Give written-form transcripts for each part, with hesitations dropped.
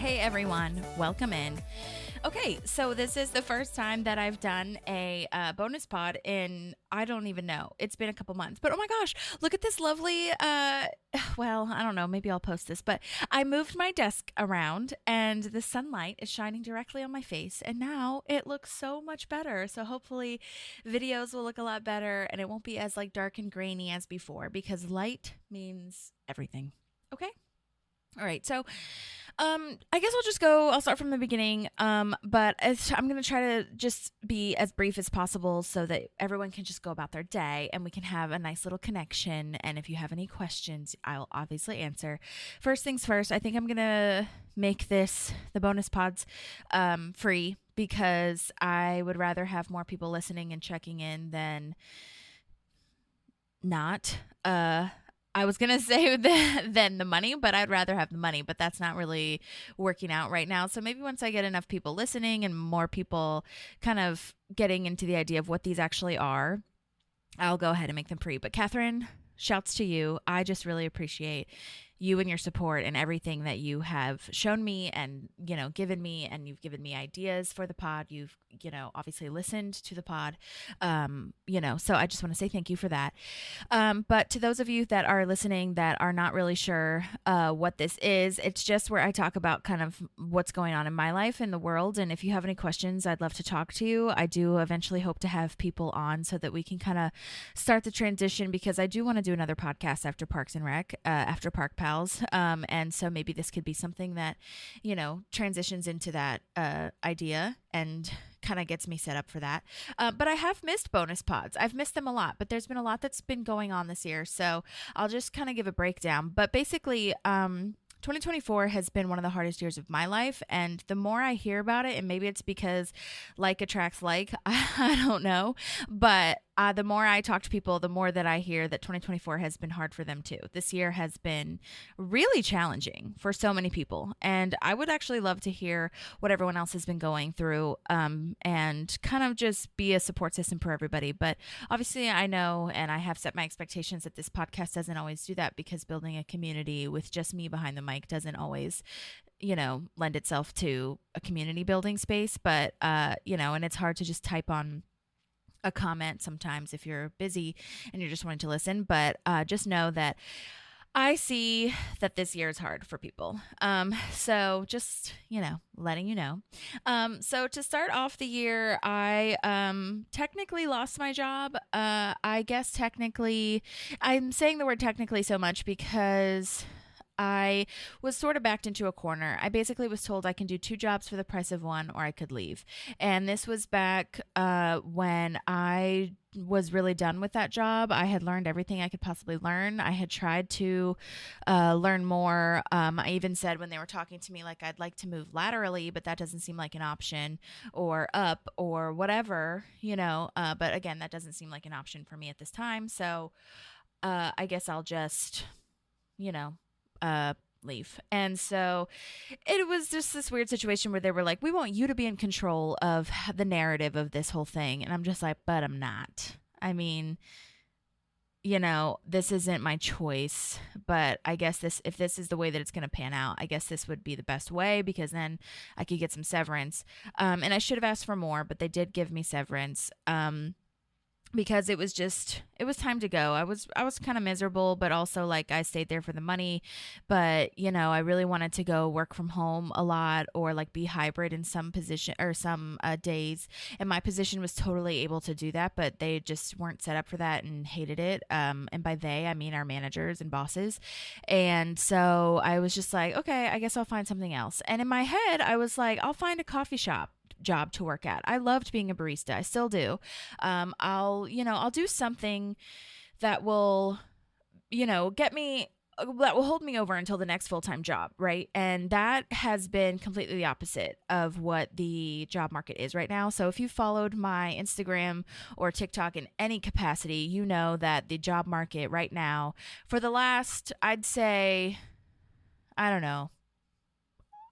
Hey everyone, welcome in. Okay, so this is the first time that I've done a bonus pod in, I don't even know. It's been a couple months, but oh my gosh, look at this lovely, well, I don't know, maybe I'll post this, but I moved my desk around and the sunlight is shining directly on my face and now it looks so much better. So hopefully videos will look a lot better and it won't be as like dark and grainy as before because light means everything. Okay? All right, so I guess I'll start from the beginning. But I'm going to try to just be as brief as possible so that everyone can just go about their day and we can have a nice little connection. And if you have any questions, I'll obviously answer. First things first, I think I'm going to make the bonus pods, free because I would rather have more people listening and checking in than not. I was going to say than the money, but I'd rather have the money, but that's not really working out right now. So maybe once I get enough people listening and more people kind of getting into the idea of what these actually are, I'll go ahead and make them free. But Catherine, shouts to you. I just really appreciate you and your support and everything that you have shown me and, given me, and you've given me ideas for the pod. You've, obviously listened to the pod, so I just want to say thank you for that. But to those of you that are listening that are not really sure what this is, it's just where I talk about kind of what's going on in my life and the world. And if you have any questions, I'd love to talk to you. I do eventually hope to have people on so that we can kind of start the transition because I do want to do another podcast after Parks and Rec, after Park Pals. And so maybe this could be something that, transitions into that idea and kind of gets me set up for that. But I have missed bonus pods. I've missed them a lot, but there's been a lot that's been going on this year. So I'll just kind of give a breakdown. But basically, 2024 has been one of the hardest years of my life. And the more I hear about it, and maybe it's because like attracts like, I don't know. But the more I talk to people, the more that I hear that 2024 has been hard for them too. This year has been really challenging for so many people. And I would actually love to hear what everyone else has been going through and kind of just be a support system for everybody. But obviously I know and I have set my expectations that this podcast doesn't always do that because building a community with just me behind the mic doesn't always lend itself to a community building space. But, and it's hard to just type on a comment sometimes if you're busy and you're just wanting to listen. But just know that I see that this year is hard for people. So just, letting you know. So to start off the year, I technically lost my job. I guess technically, I'm saying the word technically so much because I was sort of backed into a corner. I basically was told I can do 2 jobs for the price of 1 or I could leave. And this was back when I was really done with that job. I had learned everything I could possibly learn. I had tried to learn more. I even said when they were talking to me, like, I'd like to move laterally, but that doesn't seem like an option, or up or whatever, but again, that doesn't seem like an option for me at this time. So I guess I'll just, leave. And so it was just this weird situation where they were like, we want you to be in control of the narrative of this whole thing. And I'm just like, but I'm not. I mean, this isn't my choice, but I guess if this is the way that it's going to pan out, I guess this would be the best way because then I could get some severance. And I should have asked for more, but they did give me severance. Because it was time to go. I was kind of miserable, but also like I stayed there for the money, but I really wanted to go work from home a lot or like be hybrid in some position or some days. And my position was totally able to do that, but they just weren't set up for that and hated it. And by they, I mean our managers and bosses. And so I was just like, okay, I guess I'll find something else. And in my head, I was like, I'll find a coffee shop job to work at. I loved being a barista. I still do. I'll do something that will, that will hold me over until the next full-time job, right? And that has been completely the opposite of what the job market is right now. So if you followed my Instagram or TikTok in any capacity, you know that the job market right now for the last, I'd say, I don't know,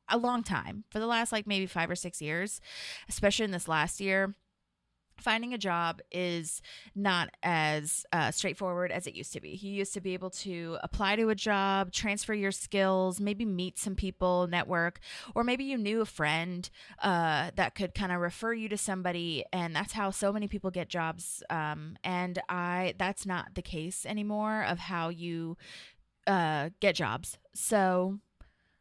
a long time, for the last like maybe 5 or 6 years, especially in this last year, finding a job is not as straightforward as it used to be. You used to be able to apply to a job, transfer your skills, maybe meet some people, network, or maybe you knew a friend that could kind of refer you to somebody, and that's how so many people get jobs. And that's not the case anymore of how you get jobs. So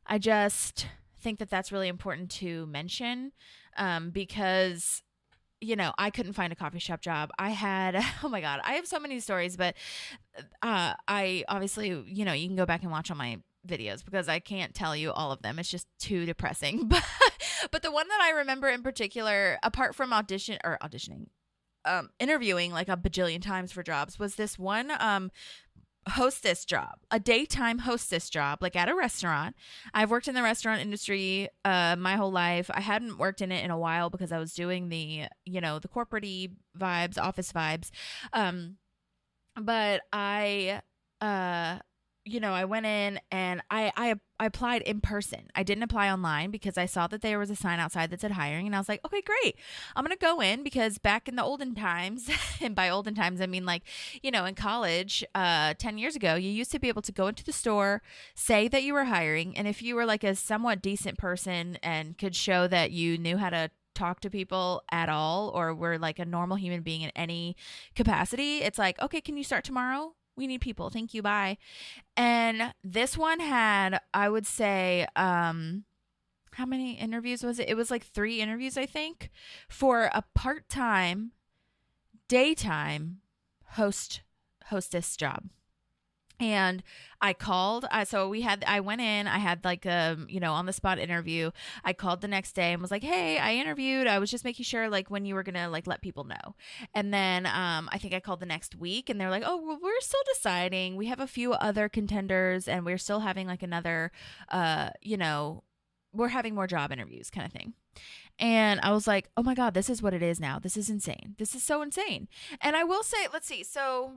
I just think that that's really important to mention, because I couldn't find a coffee shop job. I had, oh my God, I have so many stories, but I obviously, you can go back and watch all my videos because I can't tell you all of them. It's just too depressing. But the one that I remember in particular, apart from auditioning, interviewing like a bajillion times for jobs, was this one hostess job, a daytime hostess job, like at a restaurant. I've worked in the restaurant industry my whole life. I hadn't worked in it in a while because I was doing the corporate-y vibes, office vibes. But I went in and I applied in person. I didn't apply online because I saw that there was a sign outside that said hiring, and I was like, okay, great. I'm going to go in because back in the olden times, and by olden times, I mean like, in college, 10 years ago, you used to be able to go into the store, say that you were hiring, and if you were like a somewhat decent person and could show that you knew how to talk to people at all or were like a normal human being in any capacity, it's like, okay, can you start tomorrow? We need people. Thank you. Bye. And this one had, I would say, how many interviews was it? It was like 3 interviews, I think, for a part-time, daytime hostess job. And I called. I went in. I had like a on the spot interview. I called the next day and was like, "Hey, I interviewed. I was just making sure like when you were gonna like let people know." And then I think I called the next week, and they're like, "Oh, well, we're still deciding. We have a few other contenders, and we're still having like another, we're having more job interviews, kind of thing." And I was like, "Oh my God, this is what it is now. This is insane. This is so insane." And I will say, let's see, so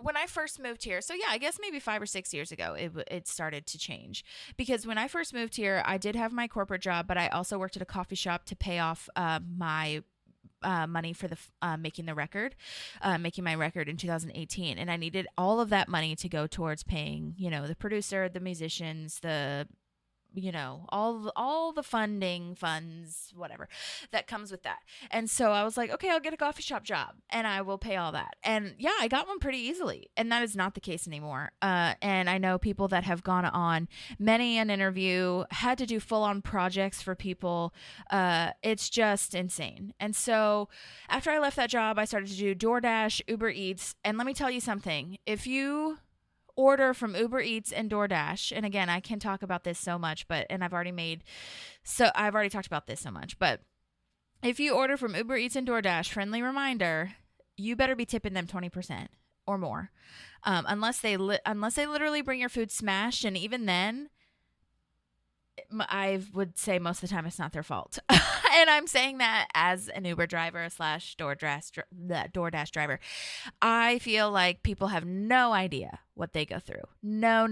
when I first moved here, so yeah, I guess maybe 5 or 6 years ago, it started to change. Because when I first moved here, I did have my corporate job, but I also worked at a coffee shop to pay off my money for the making my record in 2018, and I needed all of that money to go towards paying, the producer, the musicians, the all the funds, whatever that comes with that. And so I was like, okay, I'll get a coffee shop job and I will pay all that. And yeah, I got one pretty easily, and that is not the case anymore. And I know people that have gone on many an interview, had to do full-on projects for people. It's just insane. And so after I left that job, I started to do DoorDash, Uber Eats, and let me tell you something. If you order from Uber Eats and DoorDash, and again, I can talk about this so much, I've already talked about this so much, but if you order from Uber Eats and DoorDash, friendly reminder, you better be tipping them 20% or more, unless they literally bring your food smashed, and even then, I would say most of the time it's not their fault. And I'm saying that as an Uber driver slash DoorDash driver. I feel like people have no idea what they go through. No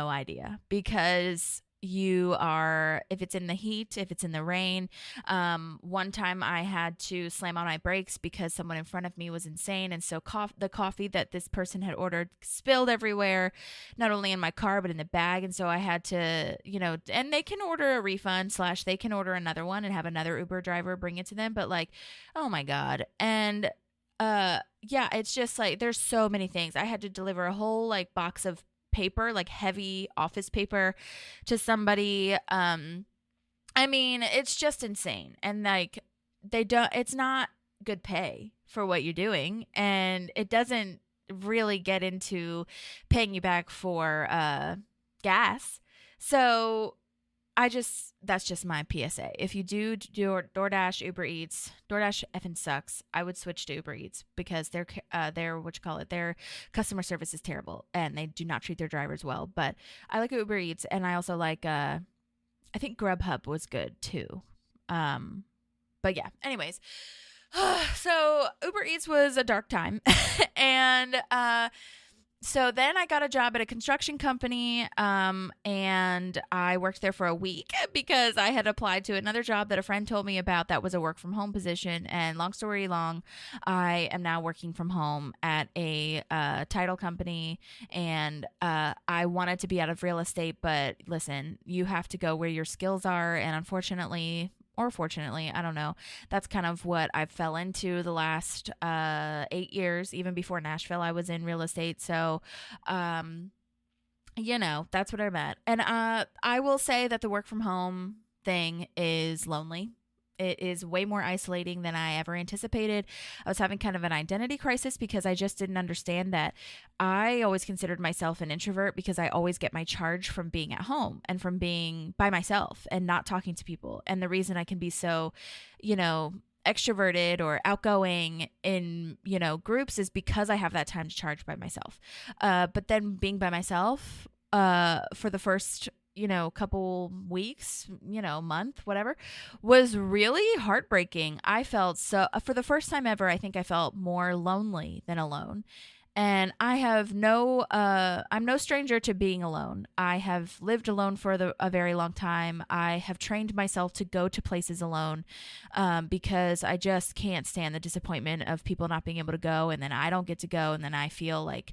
idea. Because if it's in the heat, if it's in the rain. One time I had to slam on my brakes because someone in front of me was insane. And so the coffee that this person had ordered spilled everywhere, not only in my car, but in the bag. And so I had to, and they can order a refund / they can order another one and have another Uber driver bring it to them. But like, oh my God. And yeah, it's just like, there's so many things. I had to deliver a whole like box of paper, like heavy office paper, to somebody. I mean, it's just insane. And like, it's not good pay for what you're doing, and it doesn't really get into paying you back for gas. So that's just my PSA. If you do DoorDash, Uber Eats, DoorDash effing sucks. I would switch to Uber Eats because their customer service is terrible and they do not treat their drivers well. But I like Uber Eats, and I also like I think Grubhub was good too. But yeah, anyways. So Uber Eats was a dark time. And So then I got a job at a construction company, and I worked there for a week because I had applied to another job that a friend told me about that was a work from home position. And long story long, I am now working from home at a title company, and I wanted to be out of real estate, but listen, you have to go where your skills are, and unfortunately, or fortunately, I don't know. That's kind of what I fell into the last 8 years. Even before Nashville, I was in real estate. So, um, that's what I'm at. And I will say that the work from home thing is lonely. It is way more isolating than I ever anticipated. I was having kind of an identity crisis because I just didn't understand that I always considered myself an introvert because I always get my charge from being at home and from being by myself and not talking to people. And the reason I can be so, you know, extroverted or outgoing in groups is because I have that time to charge by myself. But then being by myself for the first couple weeks, month, whatever, was really heartbreaking. I felt so, for the first time ever, I think I felt more lonely than alone. And I'm no stranger to being alone. I have lived alone for a very long time. I have trained myself to go to places alone because I just can't stand the disappointment of people not being able to go. And then I don't get to go. And then I feel like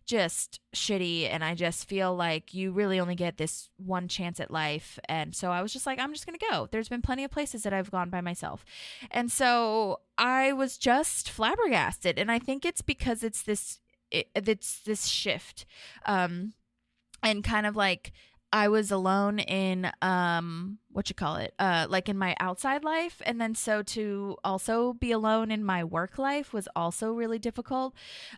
just shitty, and I just feel like you really only get this one chance at life. And so I was just like, I'm just gonna go. There's been plenty of places that I've gone by myself. And so I was just flabbergasted, and I think it's because it's this shift, and kind of like I was alone in like in my outside life, and then so to also be alone in my work life was also really difficult.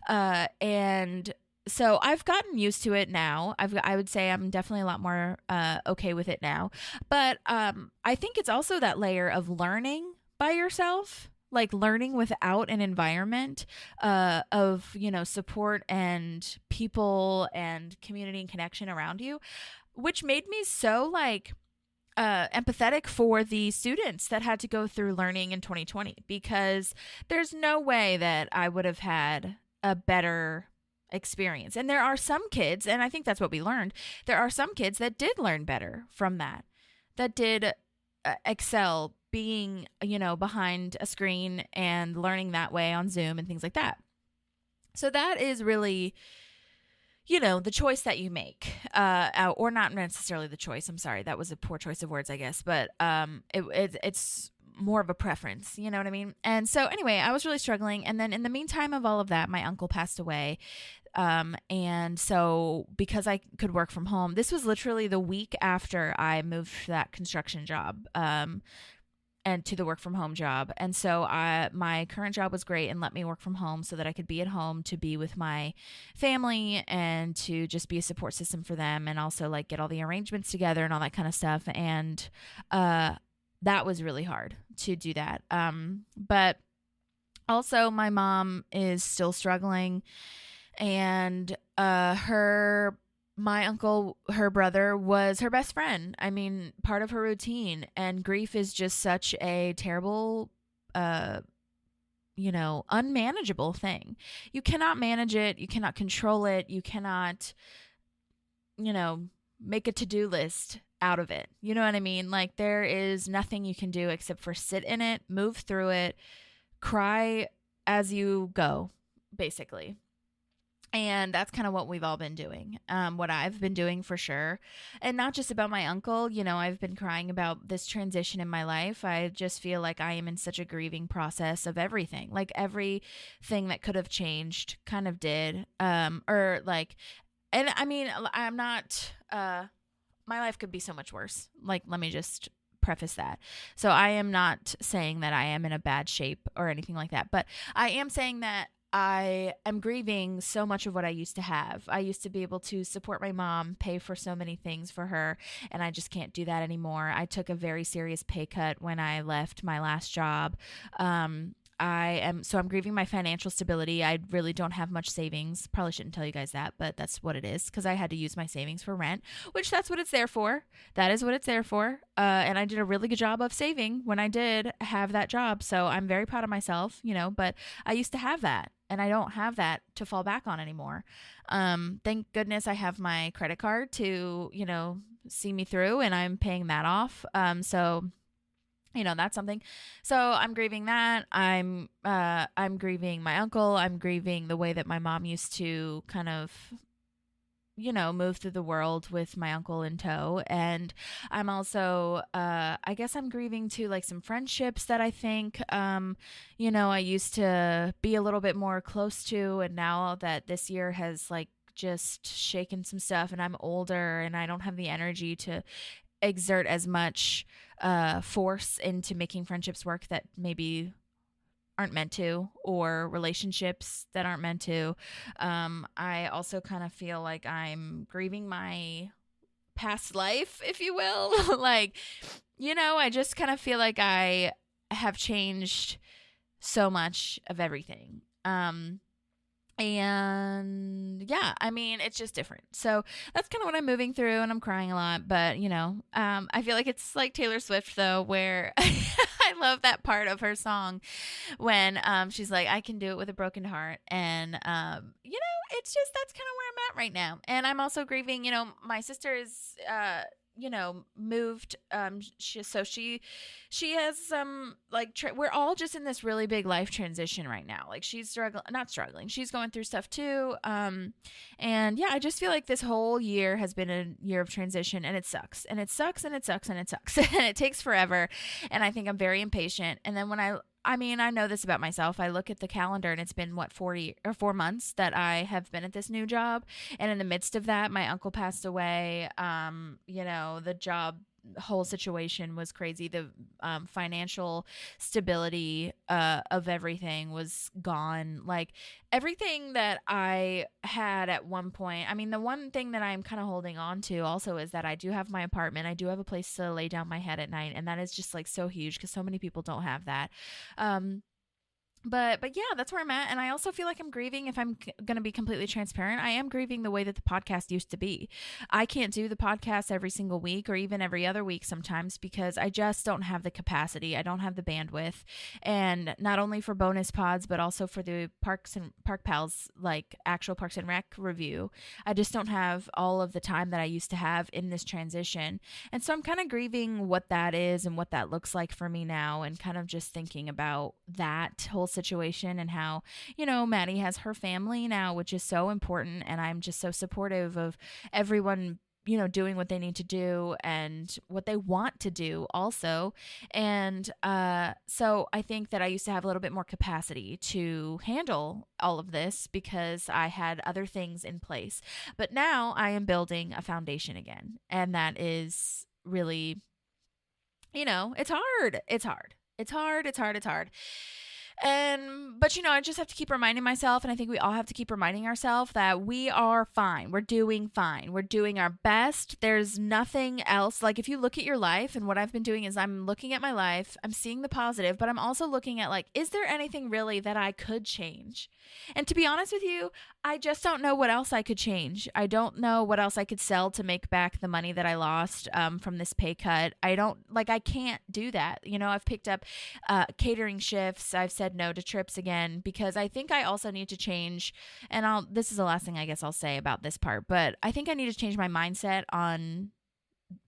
And so I've gotten used to it now. I would say I'm definitely a lot more okay with it now. But I think it's also that layer of learning by yourself, like learning without an environment of support and people and community and connection around you, which made me so like empathetic for the students that had to go through learning in 2020, because there's no way that I would have had a better experience. And there are some kids, and I think that's what we learned, there are some kids that did learn better from that did excel being behind a screen and learning that way on Zoom and things like that. So that is really the choice that you make, or not necessarily the choice. I'm sorry, that was a poor choice of words, I guess, but it's more of a preference, you know what I mean? And so anyway, I was really struggling. And then in the meantime of all of that, my uncle passed away. And so because I could work from home, this was literally the week after I moved to that construction job, and to the work from home job. And so my current job was great and let me work from home so that I could be at home to be with my family and to just be a support system for them, and also like get all the arrangements together and all that kind of stuff. And that was really hard to do that. But also my mom is still struggling, and my uncle, her brother, was her best friend. I mean, part of her routine. And grief is just such a terrible, unmanageable thing. You cannot manage it. You cannot control it. You cannot, make a to-do list out of it. You know what I mean? Like, there is nothing you can do except for sit in it, move through it, cry as you go, basically. And that's kind of what we've all been doing, what I've been doing for sure. And not just about my uncle. I've been crying about this transition in my life. I just feel like I am in such a grieving process of everything. Like everything that could have changed kind of did. And I mean, I'm not, my life could be so much worse. Like, let me just preface that. So I am not saying that I am in a bad shape or anything like that, but I am saying that I am grieving so much of what I used to have. I used to be able to support my mom, pay for so many things for her, and I just can't do that anymore. I took a very serious pay cut when I left my last job. I'm grieving my financial stability. I really don't have much savings. Probably shouldn't tell you guys that, but that's what it is, because I had to use my savings for rent, which that's what it's there for. That is what it's there for. And I did a really good job of saving when I did have that job. So I'm very proud of myself, but I used to have that. and I don't have that to fall back on anymore. Thank goodness I have my credit card to, see me through, and I'm paying that off. So that's something. So I'm grieving that. I'm grieving my uncle. I'm grieving the way that my mom used to kind of move through the world with my uncle in tow. And I'm also, I guess I'm grieving too, like some friendships that I think, I used to be a little bit more close to. And now that this year has like just shaken some stuff, and I'm older and I don't have the energy to exert as much force into making friendships work that maybe aren't meant to, or relationships that aren't meant to. I also kind of feel like I'm grieving my past life, if you will. Like, I just kind of feel like I have changed so much of everything. And yeah, I mean, it's just different. So that's kind of what I'm moving through, and I'm crying a lot. But, I feel like it's like Taylor Swift, though, where I love that part of her song when she's like, I can do it with a broken heart. And, it's just that's kind of where I'm at right now. And I'm also grieving, my sister is, moved. She has some we're all just in this really big life transition right now. Like she's not struggling. She's going through stuff too. And yeah, I just feel like this whole year has been a year of transition, and it sucks, and it sucks, and it sucks, and it sucks, and it takes forever. And I think I'm very impatient. And then when I know this about myself. I look at the calendar, and it's been 4 months that I have been at this new job. And in the midst of that, my uncle passed away. The job whole situation was crazy. The financial stability of everything was gone. Like everything that I had at one point. I mean, the one thing that I'm kind of holding on to also is that I do have my apartment. I do have a place to lay down my head at night, and that is just like so huge because so many people don't have that. But yeah, that's where I'm at. And I also feel like I'm grieving, if I'm going to be completely transparent, I am grieving the way that the podcast used to be. I can't do the podcast every single week or even every other week sometimes because I just don't have the capacity. I don't have the bandwidth. And not only for bonus pods, but also for the Park Pals, like actual Parks and Rec review. I just don't have all of the time that I used to have in this transition. And so I'm kind of grieving what that is and what that looks like for me now, and kind of just thinking about that whole situation and how, Maddie has her family now, which is so important. And I'm just so supportive of everyone, doing what they need to do and what they want to do also. And so I think that I used to have a little bit more capacity to handle all of this because I had other things in place. But now I am building a foundation again. And that is really, it's hard. It's hard. It's hard. It's hard. It's hard. But I just have to keep reminding myself, and I think we all have to keep reminding ourselves that we are fine. We're doing fine. We're doing our best. There's nothing else. Like if you look at your life, and what I've been doing is I'm looking at my life, I'm seeing the positive, but I'm also looking at like, is there anything really that I could change? And to be honest with you, I just don't know what else I could change. I don't know what else I could sell to make back the money that I lost from this pay cut. I can't do that. I've picked up catering shifts. I've said no to trips again because I think I also need to change. And this is the last thing I guess I'll say about this part, but I think I need to change my mindset on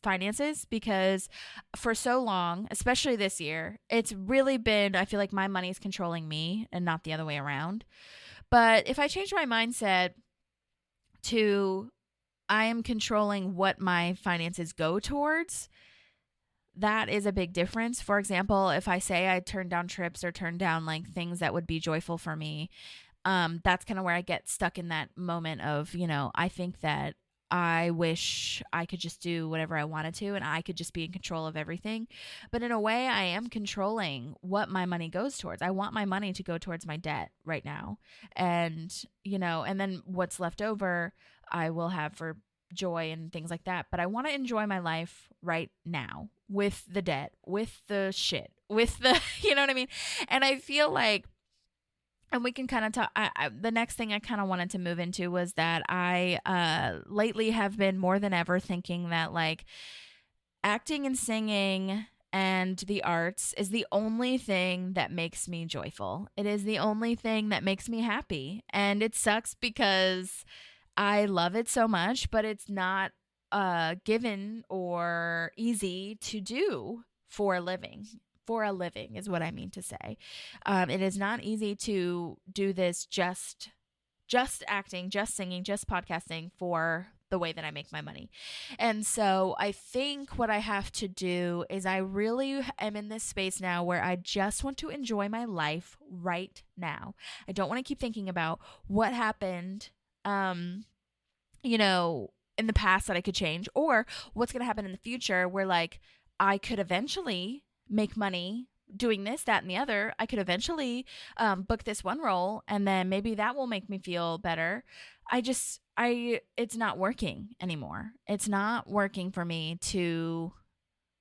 finances because for so long, especially this year, it's really been, I feel like my money is controlling me and not the other way around. But if I change my mindset to I am controlling what my finances go towards, that is a big difference. For example, if I say I turn down trips or turn down like things that would be joyful for me, that's kind of where I get stuck in that moment of, I think that I wish I could just do whatever I wanted to and I could just be in control of everything. But in a way, I am controlling what my money goes towards. I want my money to go towards my debt right now. And, and then what's left over, I will have for joy and things like that. But I want to enjoy my life right now with the debt, with the shit, with the, you know what I mean? And I feel like, and we can kind of talk, the next thing I kind of wanted to move into was that I lately have been more than ever thinking that like acting and singing and the arts is the only thing that makes me joyful. It is the only thing that makes me happy. And it sucks because I love it so much, but it's not given or easy to do for a living. For a living is what I mean to say. It is not easy to do this just acting, just singing, just podcasting for the way that I make my money. And so I think what I have to do is I really am in this space now where I just want to enjoy my life right now. I don't want to keep thinking about what happened, in the past that I could change, or what's going to happen in the future where like I could eventually make money doing this, that, and the other. I could eventually book this one role, and then maybe that will make me feel better. It's not working anymore. It's not working for me to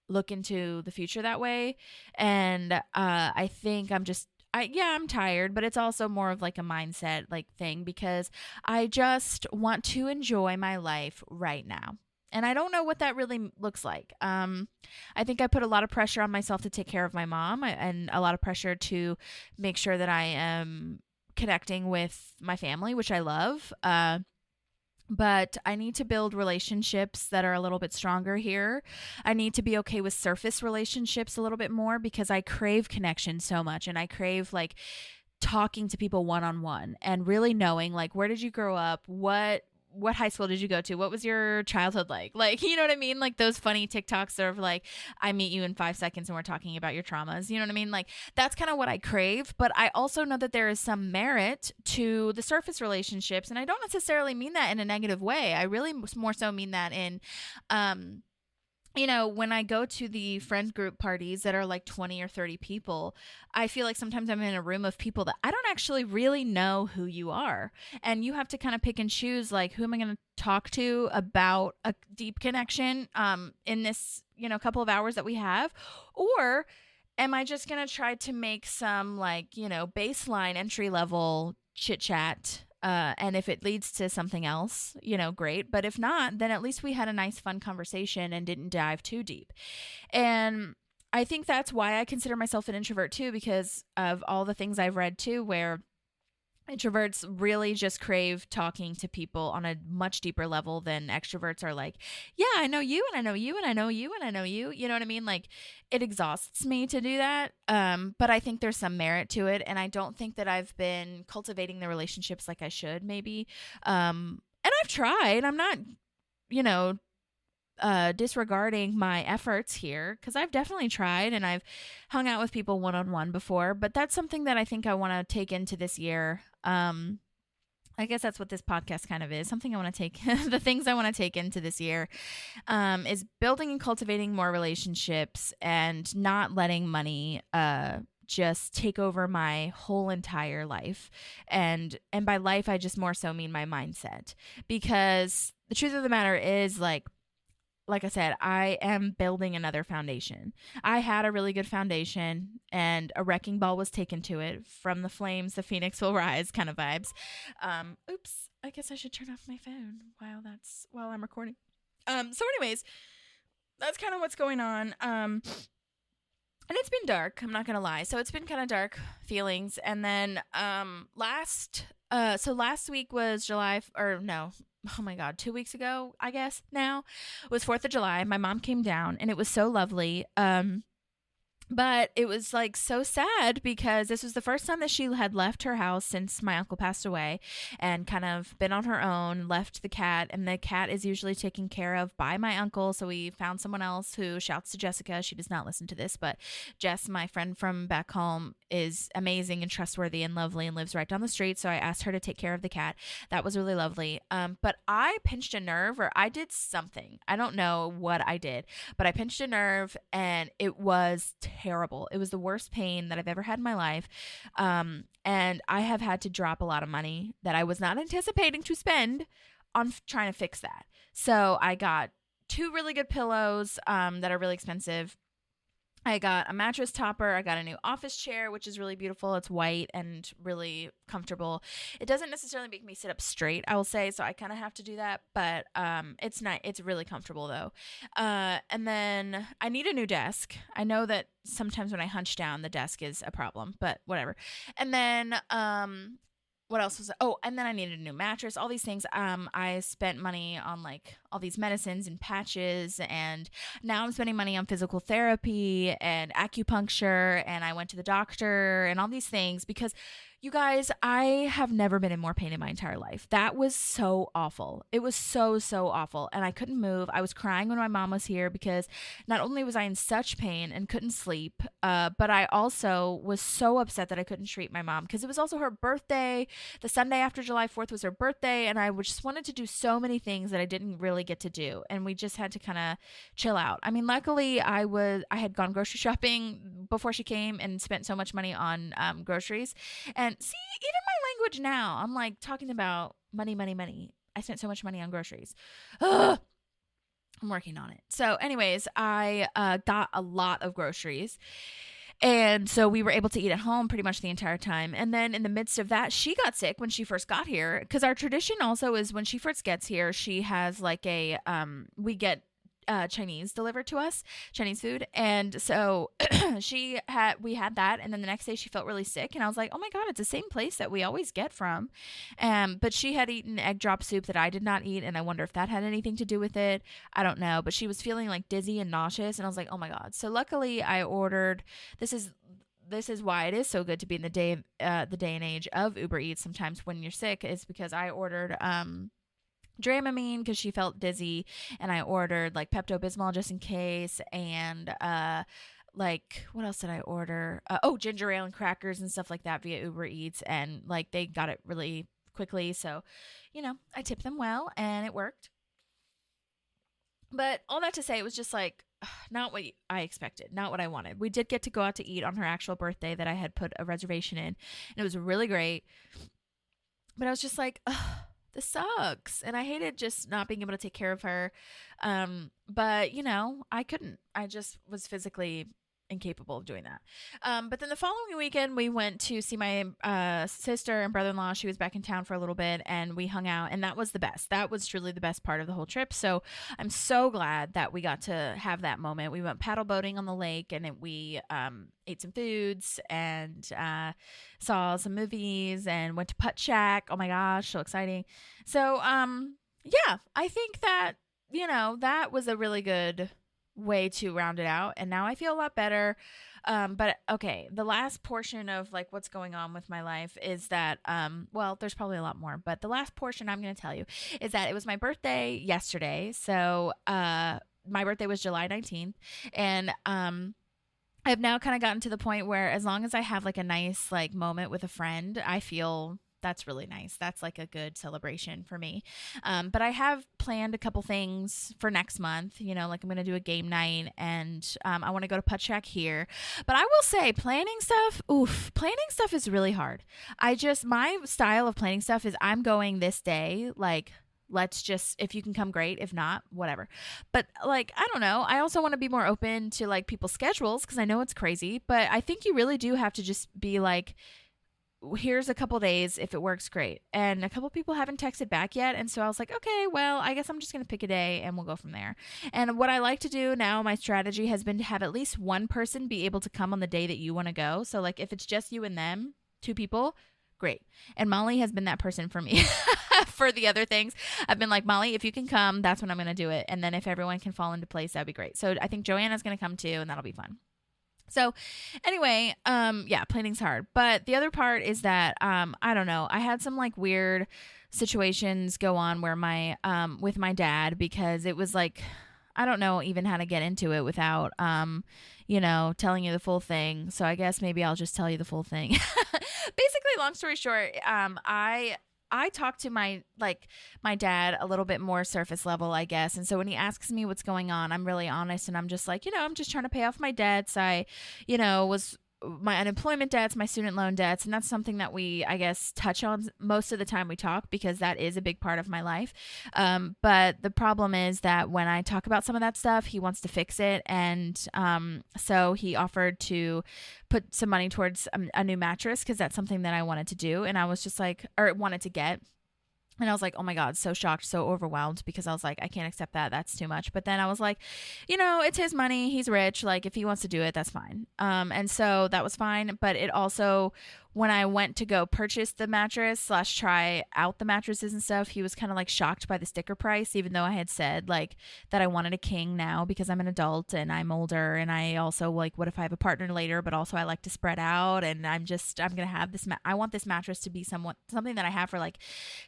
look into the future that way. And I think I'm tired, but it's also more of like a mindset like thing because I just want to enjoy my life right now. And I don't know what that really looks like. I think I put a lot of pressure on myself to take care of my mom and a lot of pressure to make sure that I am connecting with my family, which I love. But I need to build relationships that are a little bit stronger here. I need to be okay with surface relationships a little bit more because I crave connection so much, and I crave like talking to people one-on-one and really knowing like, where did you grow up? What high school did you go to? What was your childhood like? Like, you know what I mean? Like those funny TikToks of like, I meet you in 5 seconds and we're talking about your traumas. You know what I mean? Like that's kind of what I crave. But I also know that there is some merit to the surface relationships. And I don't necessarily mean that in a negative way. I really more so mean that in, when I go to the friend group parties that are like 20 or 30 people, I feel like sometimes I'm in a room of people that I don't actually really know who you are. And you have to kind of pick and choose, like, who am I going to talk to about a deep connection in this, couple of hours that we have? Or am I just going to try to make some like, baseline entry level chit chat? And if it leads to something else, great. But if not, then at least we had a nice, fun conversation and didn't dive too deep. And I think that's why I consider myself an introvert too, because of all the things I've read too, where introverts really just crave talking to people on a much deeper level than extroverts are like, yeah, I know you and I know you and I know you and I know you. You know what I mean? Like it exhausts me to do that. But I think there's some merit to it. And I don't think that I've been cultivating the relationships like I should maybe. And I've tried. I'm not, disregarding my efforts here because I've definitely tried and I've hung out with people one-on-one before, but that's something that I think I want to take into this year. I guess that's what this podcast kind of is. Something I want to take, the things I want to take into this year is building and cultivating more relationships and not letting money just take over my whole entire life. And by life, I just more so mean my mindset, because the truth of the matter is like I said, I am building another foundation. I had a really good foundation and a wrecking ball was taken to it. From the flames, the phoenix will rise kind of vibes. Oops, I guess I should turn off my phone while I'm recording. So anyways, that's kind of what's going on. And it's been dark, I'm not going to lie. So it's been kind of dark feelings. And then last week was oh my God, 2 weeks ago, I guess now, was 4th of July. My mom came down and it was so lovely. But it was like so sad because this was the first time that she had left her house since my uncle passed away and kind of been on her own, left the cat, and the cat is usually taken care of by my uncle. So we found someone else who, shouts to Jessica. She does not listen to this, but Jess, my friend from back home, is amazing and trustworthy and lovely and lives right down the street. So I asked her to take care of the cat. That was really lovely. But I pinched a nerve, or I did something. I don't know what I did, but I pinched a nerve and it was terrible. It was the worst pain that I've ever had in my life. And I have had to drop a lot of money that I was not anticipating to spend on trying to fix that. So I got 2 really good pillows that are really expensive. I got a mattress topper. I got a new office chair, which is really beautiful. It's white and really comfortable. It doesn't necessarily make me sit up straight, I will say, so I kind of have to do that. But it's not. It's really comfortable though. And then I need a new desk. I know that sometimes when I hunch down, the desk is a problem, but whatever. And then what else was it? Oh, and then I needed a new mattress, all these things. I spent money on like all these medicines and patches, and now I'm spending money on physical therapy and acupuncture, and I went to the doctor and all these things because you guys, I have never been in more pain in my entire life. That was so awful. It was so, so awful. And I couldn't move. I was crying when my mom was here because not only was I in such pain and couldn't sleep, but I also was so upset that I couldn't treat my mom because it was also her birthday. The Sunday after July 4th was her birthday, and I just wanted to do so many things that I didn't really get to do. And we just had to kind of chill out. I mean, luckily I had gone grocery shopping before she came and spent so much money on groceries. And see, even my language now, I'm like talking about money, money, money. I spent so much money on groceries. Ugh. I'm working on it. So anyways, I got a lot of groceries. And so we were able to eat at home pretty much the entire time. And then in the midst of that, she got sick when she first got here. Because our tradition also is when she first gets here, she has like we get Chinese delivered to us, Chinese food. And so we had that. And then the next day she felt really sick. And I was like, oh my God, it's the same place that we always get from. But she had eaten egg drop soup that I did not eat. And I wonder if that had anything to do with it. I don't know. But she was feeling like dizzy and nauseous. And I was like, oh my God. So luckily I ordered, this is why it is so good to be in the day and age of Uber Eats sometimes when you're sick, is because I ordered, Dramamine because she felt dizzy, and I ordered like Pepto-Bismol just in case, and like what else did I order? Ginger ale and crackers and stuff like that via Uber Eats, and like they got it really quickly, so I tipped them well and it worked. But all that to say, it was just like not what I expected, not what I wanted. We did get to go out to eat on her actual birthday that I had put a reservation in, and it was really great. But I was just like, ugh, this sucks. And I hated just not being able to take care of her. But I couldn't. I just was physically incapable of doing that. But then the following weekend, we went to see my sister and brother-in-law. She was back in town for a little bit, and we hung out, and that was the best. That was truly the best part of the whole trip. So I'm so glad that we got to have that moment. We went paddle boating on the lake, and we ate some foods and saw some movies and went to Putt Shack. Oh my gosh, so exciting. So yeah, I think that that was a really good way to round it out, and now I feel a lot better. But okay, the last portion of like what's going on with my life is that there's probably a lot more, but the last portion I'm going to tell you is that it was my birthday yesterday. So my birthday was July 19th, and I've now kind of gotten to the point where as long as I have like a nice like moment with a friend, I feel that's really nice. That's like a good celebration for me. But I have planned a couple things for next month, like I'm going to do a game night, and I want to go to Putt Shack here. But I will say planning stuff is really hard. My style of planning stuff is I'm going this day, like, let's just, if you can come, great. If not, whatever. But like, I don't know. I also want to be more open to like people's schedules because I know it's crazy, but I think you really do have to just be like, here's a couple days. If it works, great. And a couple people haven't texted back yet. And so I was like, okay, well, I guess I'm just going to pick a day and we'll go from there. And what I like to do now, my strategy has been to have at least one person be able to come on the day that you want to go. So like if it's just you and them, two people, great. And Molly has been that person for me. For the other things, I've been like, Molly, if you can come, that's when I'm going to do it. And then if everyone can fall into place, that'd be great. So I think Joanna's going to come too, and that'll be fun. So anyway, yeah, planning's hard. But the other part is that, I don't know, I had some like weird situations go on where with my dad, because it was like, I don't know even how to get into it without, telling you the full thing. So I guess maybe I'll just tell you the full thing. Basically, long story short, I talk to my dad a little bit more surface level, I guess. And so when he asks me what's going on, I'm really honest, and I'm just like, I'm just trying to pay off my debts. I, was my unemployment debts, my student loan debts, and that's something that we, I guess, touch on most of the time we talk because that is a big part of my life. But the problem is that when I talk about some of that stuff, he wants to fix it, and so he offered to put some money towards a new mattress because that's something that I wanted to do, and I was just like, or wanted to get. And I was like, oh my God, so shocked, so overwhelmed because I was like, I can't accept that. That's too much. But then I was like, it's his money. He's rich. Like, if he wants to do it, that's fine. And so that was fine. But it also, when I went to go purchase the mattress slash try out the mattresses and stuff, he was kind of like shocked by the sticker price, even though I had said like that I wanted a king now because I'm an adult and I'm older. And I also like, what if I have a partner later, but also I like to spread out. And I'm going to have this, I want this mattress to be something that I have for like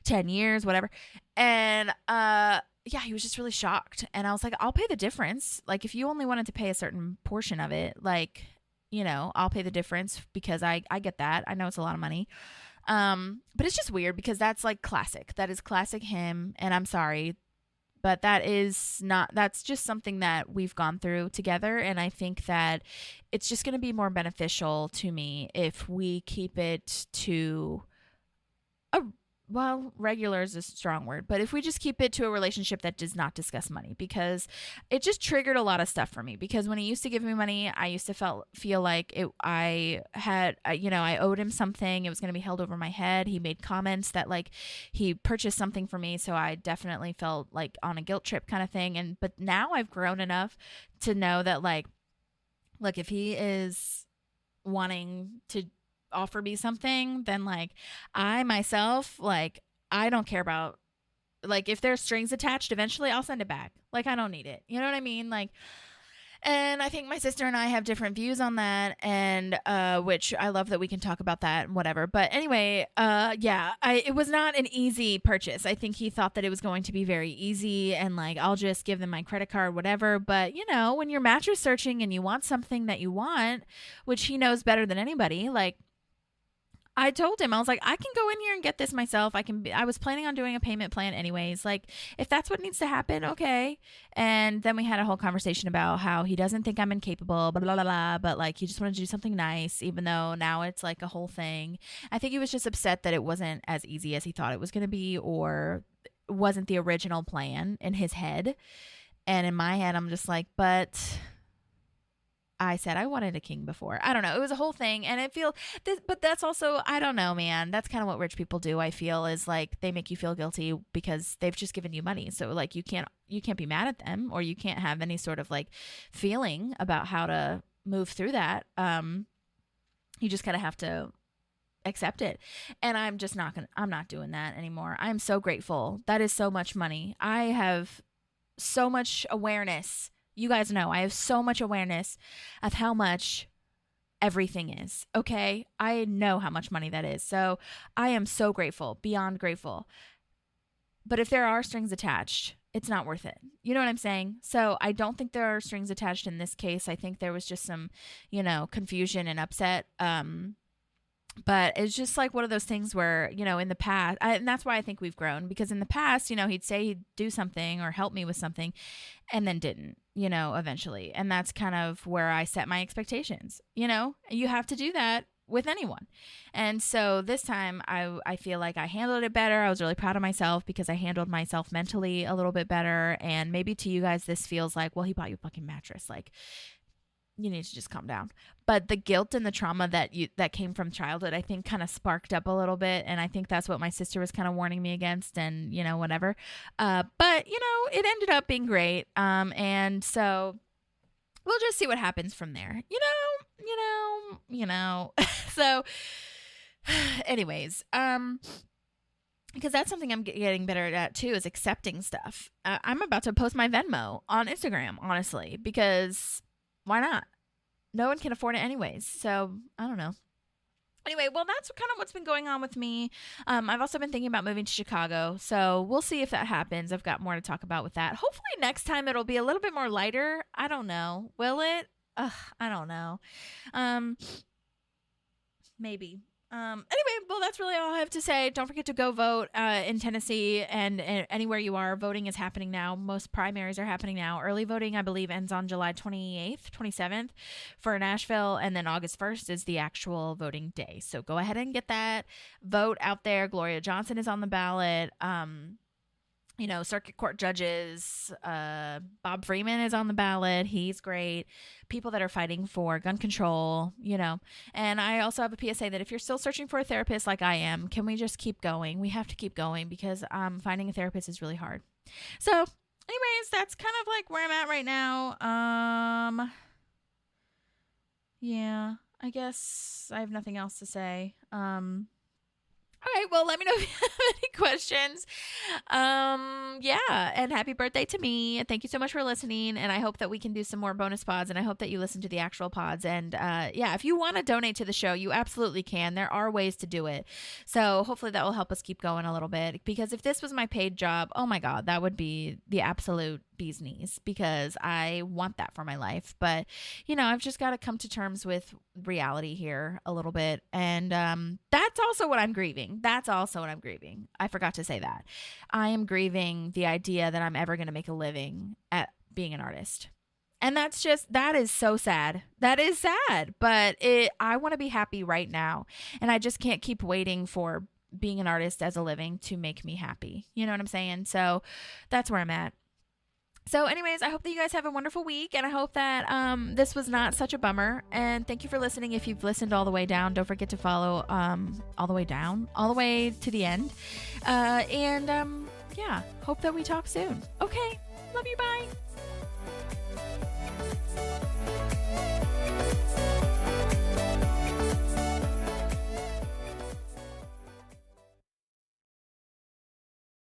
10 years, whatever. And, yeah, he was just really shocked. And I was like, I'll pay the difference. Like, if you only wanted to pay a certain portion of it, like, I'll pay the difference because I get that. I know it's a lot of money. But it's just weird because that's like classic. That is classic him. And I'm sorry, but that's just something that we've gone through together. And I think that it's just going to be more beneficial to me if we keep it to regular is a strong word, but if we just keep it to a relationship that does not discuss money, because it just triggered a lot of stuff for me. Because when he used to give me money, I used to feel like I had, I owed him something. It was going to be held over my head. He made comments that like he purchased something for me, so I definitely felt like on a guilt trip kind of thing. But now I've grown enough to know that like, look, if he is wanting to offer me something, then like I myself, like I don't care about, like if there's strings attached, eventually I'll send it back. Like I don't need it. You know what I mean? Like, and I think my sister and I have different views on that, and which I love that we can talk about that and whatever. But anyway, yeah, it was not an easy purchase. I think he thought that it was going to be very easy and like I'll just give them my credit card, whatever. But when you're mattress searching and you want something that you want, which he knows better than anybody, like I told him, I was like, I can go in here and get this myself. I was planning on doing a payment plan anyways. Like, if that's what needs to happen, okay. And then we had a whole conversation about how he doesn't think I'm incapable, blah, blah, blah, blah. But like, he just wanted to do something nice, even though now it's like a whole thing. I think he was just upset that it wasn't as easy as he thought it was going to be, or wasn't the original plan in his head. And in my head, I'm just like, but I said I wanted a king before. I don't know. It was a whole thing. And but that's also, I don't know, man. That's kind of what rich people do, I feel, is like they make you feel guilty because they've just given you money. So like you can't be mad at them, or you can't have any sort of like feeling about how to move through that. You just kind of have to accept it. And I'm not doing that anymore. I'm so grateful. That is so much money. I have so much awareness. You guys know I have so much awareness of how much everything is. Okay. I know how much money that is. So I am so grateful, beyond grateful. But if there are strings attached, it's not worth it. You know what I'm saying? So I don't think there are strings attached in this case. I think there was just some, confusion and upset. But it's just like one of those things where, in the past, and that's why I think we've grown, because in the past, he'd say he'd do something or help me with something and then didn't, eventually. And that's kind of where I set my expectations. You have to do that with anyone. And so this time I feel like I handled it better. I was really proud of myself because I handled myself mentally a little bit better. And maybe to you guys, this feels like, well, he bought you a fucking mattress. Like, you need to just calm down. But the guilt and the trauma that came from childhood, I think kind of sparked up a little bit. And I think that's what my sister was kind of warning me against, and, whatever. But, it ended up being great. And so we'll just see what happens from there, So anyways, because that's something I'm getting better at too, is accepting stuff. I'm about to post my Venmo on Instagram, honestly, because why not? No one can afford it anyways. So I don't know. Anyway, well, that's kind of what's been going on with me. I've also been thinking about moving to Chicago. So we'll see if that happens. I've got more to talk about with that. Hopefully next time it'll be a little bit more lighter. I don't know. Will it? I don't know. Maybe. Anyway, well, that's really all I have to say. Don't forget to go vote in Tennessee and anywhere you are. Voting is happening now. Most primaries are happening now. Early voting, I believe, ends on July 28th, 27th for Nashville. And then August 1st is the actual voting day. So go ahead and get that vote out there. Gloria Johnson is on the ballot. Circuit court judges, Bob Freeman is on the ballot. He's great. People that are fighting for gun control, And I also have a PSA that if you're still searching for a therapist like I am, can we just keep going? We have to keep going because finding a therapist is really hard. So, anyways, that's kind of like where I'm at right now. Yeah, I guess I have nothing else to say. All right, well, let me know if you have any questions. Yeah, and happy birthday to me. Thank you so much for listening, and I hope that we can do some more bonus pods, and I hope that you listen to the actual pods. And yeah, if you want to donate to the show, you absolutely can. There are ways to do it. So hopefully that will help us keep going a little bit, because if this was my paid job, oh my God, that would be the absolute bee's knees, because I want that for my life. But, I've just got to come to terms with reality here a little bit. And that's also what I'm grieving. I forgot to say that. I am grieving the idea that I'm ever going to make a living at being an artist. And that is so sad. That is sad. But I want to be happy right now. And I just can't keep waiting for being an artist as a living to make me happy. You know what I'm saying? So that's where I'm at. So anyways, I hope that you guys have a wonderful week, and I hope that this was not such a bummer. And thank you for listening. If you've listened all the way down, don't forget to follow all the way to the end. Yeah, hope that we talk soon. Okay, love you, bye.